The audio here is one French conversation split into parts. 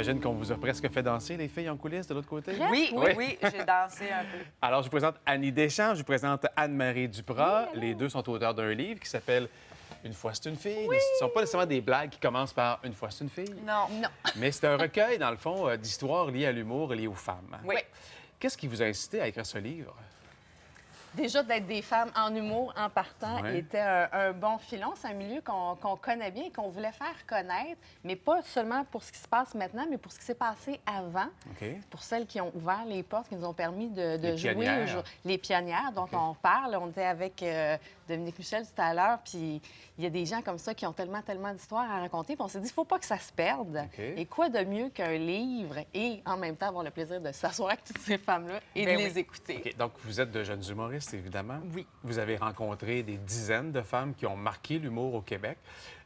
J'imagine qu'on vous a presque fait danser, les filles, en coulisses, de l'autre côté? Oui, j'ai dansé un peu. Alors, je vous présente Annie Deschamps, je vous présente Anne-Marie Duprat. Les deux sont auteurs d'un livre qui s'appelle Une fois c'est une fille. Ce ne sont pas nécessairement des blagues qui commencent par Une fois c'est une fille. Non. Mais c'est un recueil, dans le fond, d'histoires liées à l'humour et liées aux femmes. Oui. Qu'est-ce qui vous a incité à écrire ce livre? Déjà, d'être des femmes en humour en partant Ouais. était un bon filon. C'est un milieu qu'on connaît bien et qu'on voulait faire connaître, mais pas seulement pour ce qui se passe maintenant, mais pour ce qui s'est passé avant. OK. Pour celles qui ont ouvert les portes, qui nous ont permis de Les jouer pionnières. les pionnières dont on parle. On était avec Dominique Michel tout à l'heure, puis il y a des gens comme ça qui ont tellement d'histoires à raconter. Puis on s'est dit, il ne faut pas que ça se perde. OK. Et quoi de mieux qu'un livre et en même temps avoir le plaisir de s'asseoir avec toutes ces femmes-là et Ben de oui. les écouter. OK. Donc, vous êtes de jeunes humoristes, évidemment. Oui. Vous avez rencontré des dizaines de femmes qui ont marqué l'humour au Québec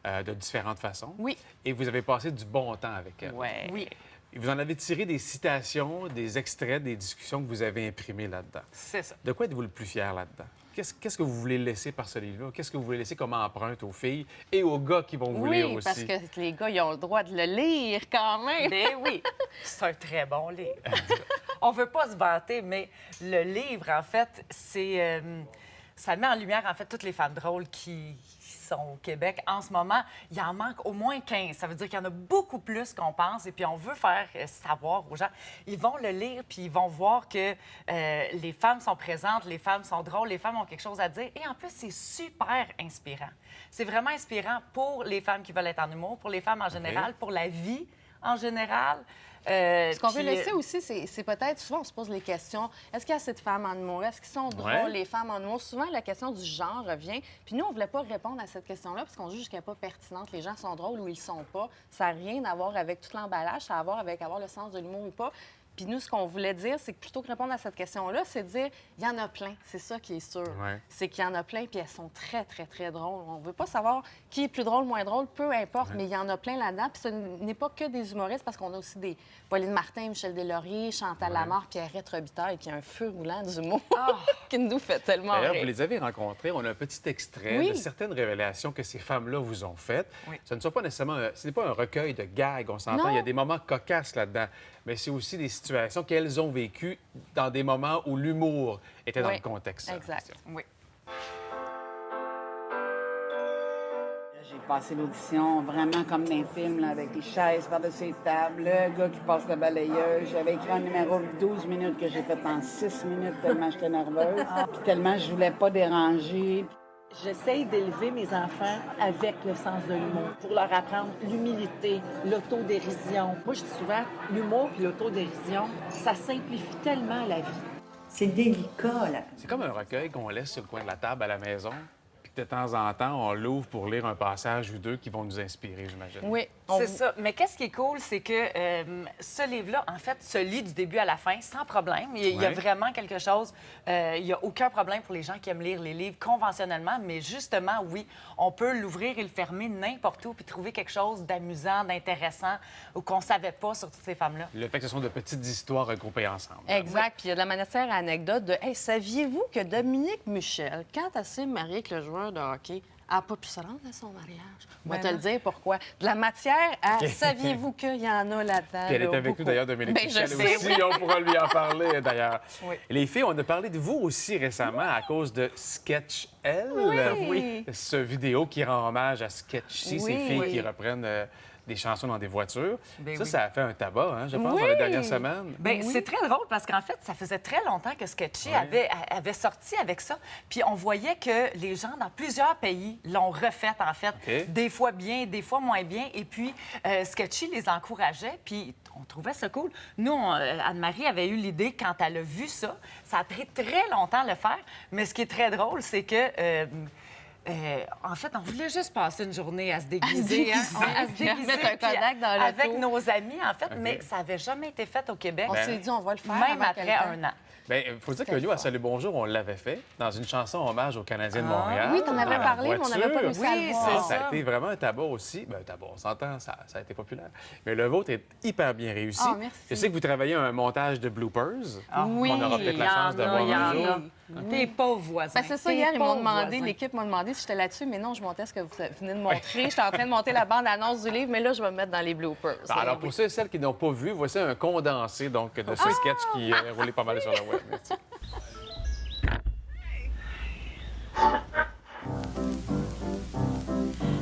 de différentes façons. Oui. Et vous avez passé du bon temps avec elles. Oui, Et vous en avez tiré des citations, des extraits, des discussions que vous avez imprimées là-dedans. c'est ça. De quoi êtes-vous le plus fier là-dedans? Qu'est-ce que vous voulez laisser par ce livre-là? Qu'est-ce que vous voulez laisser comme empreinte aux filles et aux gars qui vont vous lire aussi? parce que les gars, ils ont le droit de le lire quand même. Ben oui, c'est un très bon livre. On veut pas se vanter, mais le livre, en fait, c'est... ça met en lumière, en fait, toutes les femmes drôles qui sont au Québec. En ce moment, il en manque au moins 15. Ça veut dire qu'il y en a beaucoup plus qu'on pense. Et puis, on veut faire savoir aux gens. Ils vont le lire, puis ils vont voir que les femmes sont présentes, les femmes sont drôles, les femmes ont quelque chose à dire. Et en plus, c'est super inspirant. C'est vraiment inspirant pour les femmes qui veulent être en humour, pour les femmes en général, pour la vie en général. Ce qu'on veut Puis, laisser aussi, c'est peut-être, souvent on se pose les questions, est-ce qu'il y a assez de femmes en humour? Est-ce qu'ils sont drôles, Ouais. les femmes en humour? Souvent, la question du genre revient. Puis nous, on ne voulait pas répondre à cette question-là parce qu'on juge qu'elle n'est pas pertinente. Les gens sont drôles ou ils ne sont pas. Ça n'a rien à voir avec tout l'emballage, ça a à voir avec avoir le sens de l'humour ou pas. Puis nous, ce qu'on voulait dire, c'est que plutôt que répondre à cette question-là, c'est de dire, il y en a plein. C'est ça qui est sûr. Ouais. C'est qu'il y en a plein, puis elles sont très drôles. On ne veut pas savoir qui est plus drôle, moins drôle, peu importe, mais il y en a plein là-dedans. Puis ce n'est pas que des humoristes, parce qu'on a aussi des Pauline Martin, Michel Deslauriers, Chantal Lamarre, Pierrette Robitaille, qui a un feu roulant d'humour qui nous fait tellement D'ailleurs, rire. vous les avez rencontrés. On a un petit extrait Oui. de certaines révélations que ces femmes-là vous ont faites. Oui. Ce ne sont pas nécessairement... ce n'est pas un recueil de gags, on s'entend. Non. Il y a des moments cocasses là-dedans. Mais c'est aussi des situations qu'elles ont vécues dans des moments où l'humour était dans Oui. le contexte. Exact. Oui. J'ai passé l'audition vraiment comme dans les films, là, avec les chaises par-dessus les tables, le gars qui passe la balayeuse. J'avais écrit un numéro de 12 minutes que j'ai fait en 6 minutes tellement j'étais nerveuse. Puis tellement je voulais pas déranger. J'essaye d'élever mes enfants avec le sens de l'humour pour leur apprendre l'humilité, l'autodérision. Moi, je dis souvent, l'humour et l'autodérision, ça simplifie tellement la vie. C'est délicat, là. C'est comme un recueil qu'on laisse sur le coin de la table à la maison. Puis que de temps en temps, on l'ouvre pour lire un passage ou deux qui vont nous inspirer, j'imagine. Oui. C'est ça. Mais qu'est-ce qui est cool, c'est que ce livre-là, en fait, se lit du début à la fin sans problème. Il y a Ouais. vraiment quelque chose. Il n'y a aucun problème pour les gens qui aiment lire les livres conventionnellement. Mais justement, oui, on peut l'ouvrir et le fermer n'importe où puis trouver quelque chose d'amusant, d'intéressant ou qu'on ne savait pas sur toutes ces femmes-là. Le fait que ce sont de petites histoires regroupées ensemble. Exact. Puis il y a de la matière à anecdote de hey, saviez-vous que Dominique Michel, quand elle s'est mariée avec le joueur de hockey, n'a pas pu se rendre à son mariage? On va Ben te non. le dire pourquoi. De la matière à saviez-vous qu'il y en a là-dedans? Puis elle est là, avec nous, beaucoup. d'ailleurs, Dominique Ben, Michel je sais, aussi. oui. On pourra lui en parler, d'ailleurs. Oui. Les filles, on a parlé de vous aussi récemment à cause de Sketch L. Oui. Ce vidéo qui rend hommage à Sketchy, ces filles Oui. qui reprennent des chansons dans des voitures. Ben ça, oui. ça a fait un tabac, hein, je pense, Oui. dans les dernières semaines. Bien, c'est très drôle parce qu'en fait, ça faisait très longtemps que Sketchy avait sorti avec ça. Puis on voyait que les gens dans plusieurs pays l'ont refaite, en fait. OK. Des fois bien, des fois moins bien. Et puis, Sketchy les encourageait, puis on trouvait ça cool. Nous, Anne-Marie avait eu l'idée quand elle a vu ça. Ça a pris très longtemps à le faire. Mais ce qui est très drôle, c'est que... en fait, on voulait juste passer une journée à se déguiser. À se déguiser. Mettre un puis Kodak dans l'auto. avec nos amis, en fait. Mais ça n'avait jamais été fait au Québec. On s'est dit, on va le faire. Même avant après quel temps? un an. Bien, il faut dire que nous, à Salut Bonjour, on l'avait fait dans une chanson hommage aux Canadiens de Montréal. Oui, t'en avais dans la parlé, mais on n'avait pas voiture. réussi à Oui, le c'est voir. Ça a été vraiment un tabac aussi. Bien, un tabac, on s'entend, ça a été populaire. Mais le vôtre est hyper bien réussi. Ah, merci. Je sais que vous travaillez un montage de bloopers. Oui, On aura peut-être il y la chance en de a, voir il y un en jour. a. Tes pauvres voisins. Ben, c'est ça, Tes hier, ils m'ont pauvres demandé, voisins. l'équipe m'a demandé si j'étais là-dessus, mais non, je montais ce que vous venez de montrer. J'étais en train de monter la bande-annonce du livre, mais là, je vais me mettre dans les bloopers. Alors, pour ceux et celles qui n'ont pas vu, voici un condensé donc, de ce sketch qui est roulé pas mal sur le web. Merci.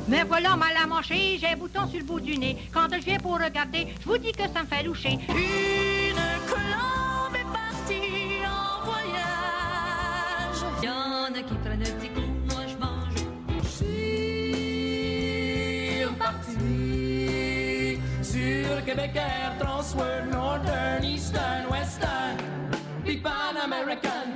Me voilà mal à manger, j'ai un bouton sur le bout du nez. Quand je viens pour regarder, je vous dis que ça me fait loucher. Une colombe est partie en voyage. Y'en a qui prennent un petit coup, moi je mange. Je suis reparti sur Québec Air, Transworld, Northern, Eastern, Western, puis Pan American.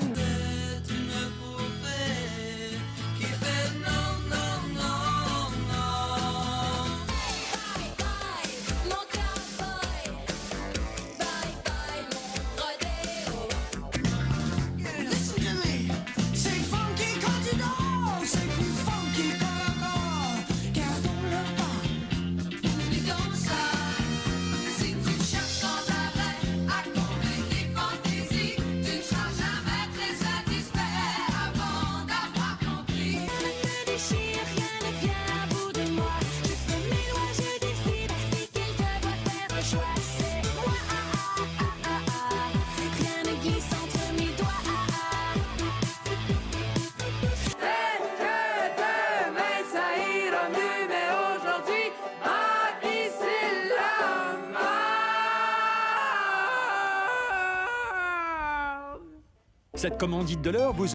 Cette commandite de l'heure vous